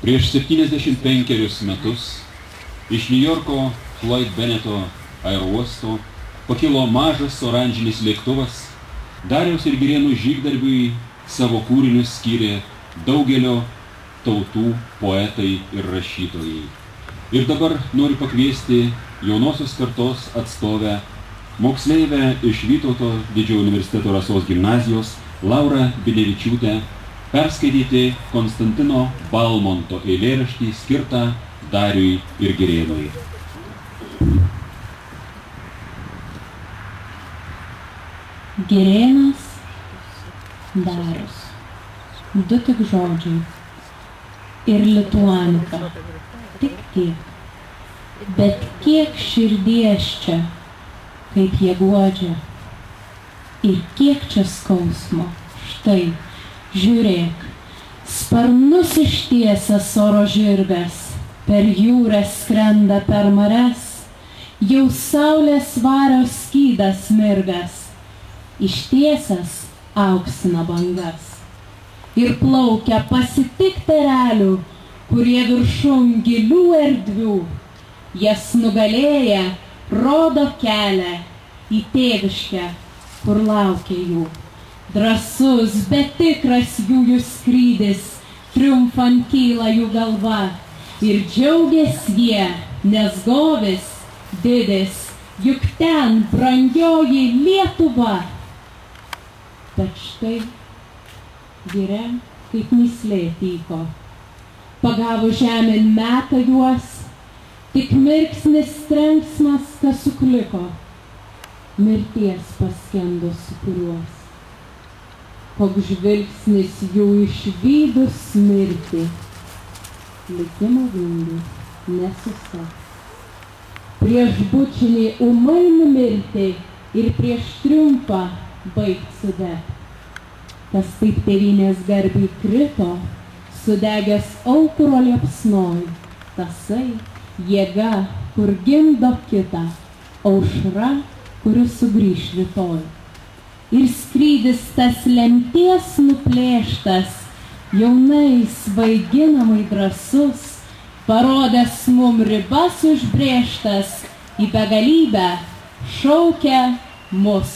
Prieš 75 metus iš Niujorko Floyd Benneto aerouosto pakilo mažas oranžinis lėktuvas. Dariaus ir Girėnų žygdarbiui savo kūrinius skyrė daugelio tautų poetai ir rašytojai. Ir dabar noriu pakviesti jaunosios kartos atstovę, moksleivę iš Vytauto Didžiojo universiteto Rasos gimnazijos, Laurą Binevičiūtę, perskaityti Konstantino Balmonto eilėraštį skirtą Dariui ir Girėnui. Girėnas, Darius. Du tik žodžiai. Ir lituanika. Tik tiek. Bet kiek širdies čia, kaip jie guodžia. Ir kiek čia skausmo. Štai, žiūrėk, sparnus ištiesęs oro žirgas, per jūrą skrenda per mares, jau saulės varios skydas mirgas, ištiesęs auksina bangas. Ir plaukia pasitikti erelių, kurie viršum gilių erdvių, jas nugalėję rodo kelią į tėviškę, kur laukia jų. Drąsus, bet tikras jų skrydis, triumfant kyla jų galva. Ir džiaugias jie, nes govis didis, juk ten brangioji Lietuva. Bet štai Giria kaip myslė tyko. Pagavo žemėn meta juos, tik mirksnis trenksmas, kas sukliko. Mirties paskendo sukuriuos. Koks žvilgsnis jų išvydus mirti, likimo vingį nesusek. Prieš bučinį ūmai numirti ir prieš triumfą baigt sudegt. Kas taip tėvynės garbiai krito, sudegęs aukuro liepsnoj, tasai jėga, kur gimdo kitą, aušra, kuris sugrįš rytoj. Ir skrydis tas lemties nuplėštas, jaunais svaiginamai drąsus, parodęs mum ribas užbrėžtas, į begalybę šaukia mus.